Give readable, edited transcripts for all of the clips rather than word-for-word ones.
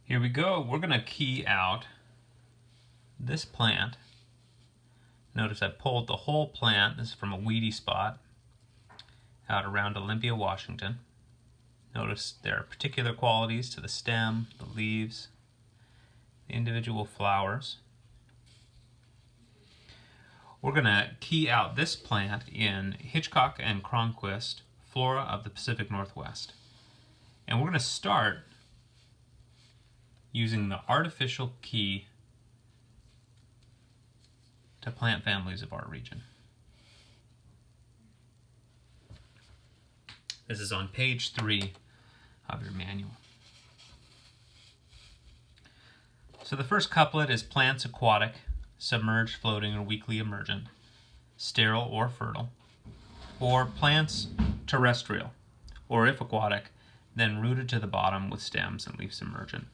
Here we go. We're going to key out this plant. Notice I pulled the whole plant. This is from a weedy spot out around Olympia, Washington. Notice there are particular qualities to the stem, the leaves, the individual flowers. We're going to key out this plant in Hitchcock and Cronquist, Flora of the Pacific Northwest. And we're going to start using the artificial key to plant families of our region. This is on page 3 of your manual. So the first couplet is plants aquatic, submerged, floating, or weakly emergent, sterile or fertile, or plants terrestrial, or if aquatic, then rooted to the bottom with stems and leaves emergent.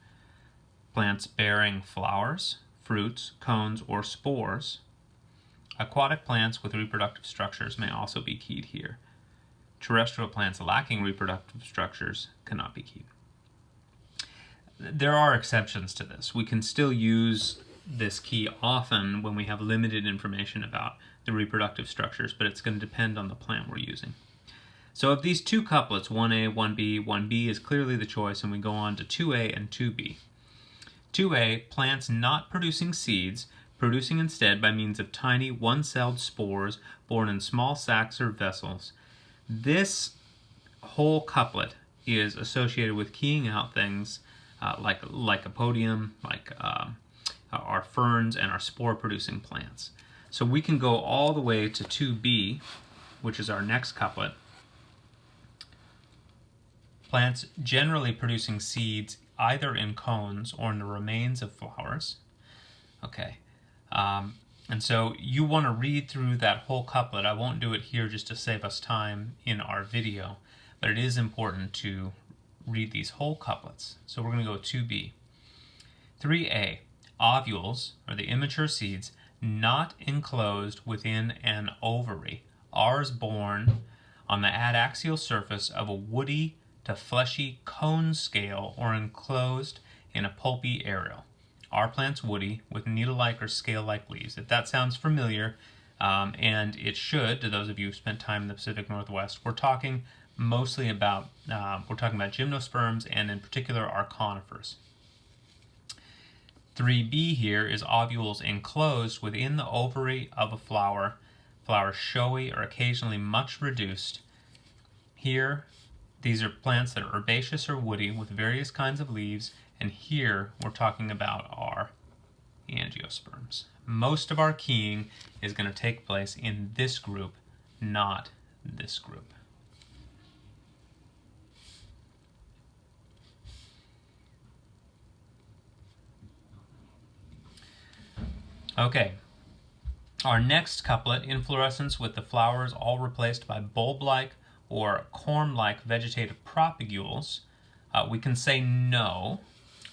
Plants bearing flowers, fruits, cones, or spores. Aquatic plants with reproductive structures may also be keyed here. Terrestrial plants lacking reproductive structures cannot be keyed. There are exceptions to this. We can still use this key often when we have limited information about the reproductive structures, but it's going to depend on the plant we're using. So of these two couplets, 1A, 1B, 1B is clearly the choice, and we go on to 2A and 2B. 2A, plants not producing seeds, producing instead by means of tiny one-celled spores born in small sacs or vessels. This whole couplet is associated with keying out things like lycopodium, like our ferns and our spore-producing plants. So we can go all the way to 2B, which is our next couplet. Plants generally producing seeds either in cones or in the remains of flowers. Okay, and so you want to read through that whole couplet. I won't do it here just to save us time in our video, but it is important to read these whole couplets. So we're going to go 2B. 3A, ovules, or the immature seeds, not enclosed within an ovary, are born on the adaxial surface of a woody to fleshy cone scale or enclosed in a pulpy aerial. Are plants woody with needle-like or scale-like leaves? If that sounds familiar, and it should to those of you who spent time in the Pacific Northwest, we're talking mostly about gymnosperms and in particular our conifers. 3B here is ovules enclosed within the ovary of a flower, flowers showy or occasionally much reduced. Here, these are plants that are herbaceous or woody with various kinds of leaves, and here we're talking about our angiosperms. Most of our keying is going to take place in this group, not this group. Okay, our next couplet, inflorescence with the flowers all replaced by bulb-like or corm-like vegetative propagules, we can say no.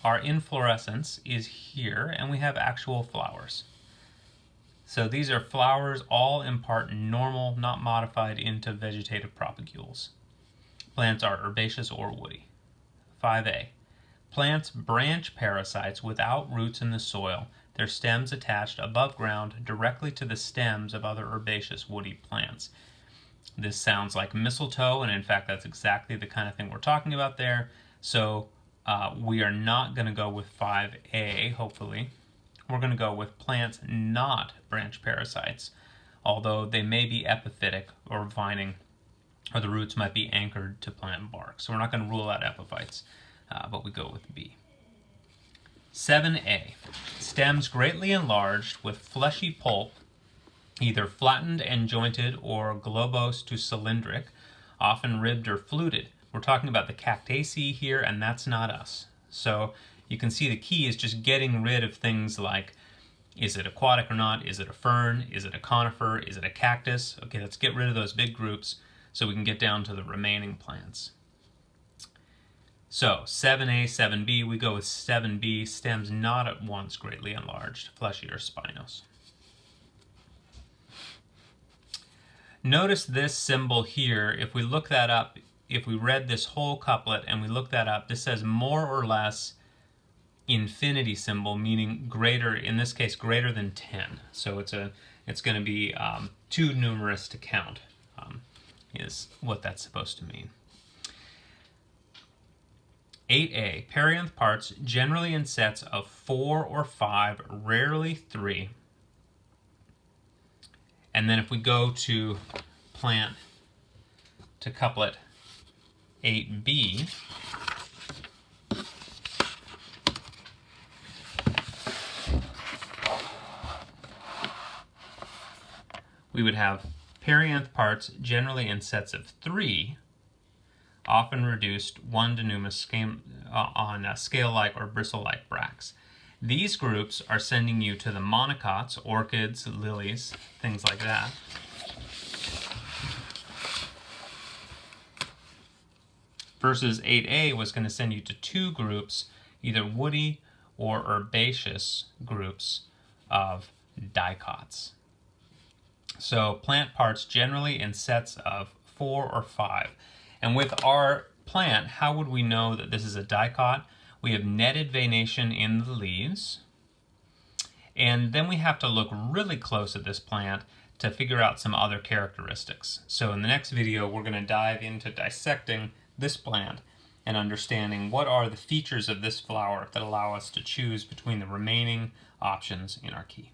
Our inflorescence is here, and we have actual flowers. So these are flowers all in part normal, not modified into vegetative propagules. Plants are herbaceous or woody. 5A, plants branch parasites without roots in the soil, their stems attached above ground directly to the stems of other herbaceous woody plants. This sounds like mistletoe, and in fact that's exactly the kind of thing we're talking about there. So we are not going to go with 5A, hopefully. We're going to go with plants not branch parasites, although they may be epiphytic or vining, or the roots might be anchored to plant bark. So we're not going to rule out epiphytes, but we go with B. 7A, stems greatly enlarged with fleshy pulp, either flattened and jointed or globose to cylindric, often ribbed or fluted. We're talking about the Cactaceae here, and that's not us. So you can see the key is just getting rid of things like, is it aquatic or not? Is it a fern? Is it a conifer? Is it a cactus? Okay, let's get rid of those big groups so we can get down to the remaining plants. So 7A, 7B, we go with 7B, stems not at once greatly enlarged, fleshy or spinose. Notice this symbol here. If we look that up, if we read this whole couplet and we look that up, this says more or less infinity symbol, meaning greater, in this case, greater than 10. So it's going to be too numerous to count, is what that's supposed to mean. 8a, perianth parts generally in sets of 4 or 5, rarely 3. And then if we go to plant to couplet 8b, we would have perianth parts generally in sets of 3, often reduced 1 denouement on scale-like or bristle-like bracts. These groups are sending you to the monocots, orchids, lilies, things like that. Versus 8a was going to send you to 2 groups, either woody or herbaceous groups of dicots. So plant parts generally in sets of 4 or 5. And with our plant, how would we know that this is a dicot? We have netted venation in the leaves. And then we have to look really close at this plant to figure out some other characteristics. So in the next video, we're going to dive into dissecting this plant and understanding what are the features of this flower that allow us to choose between the remaining options in our key.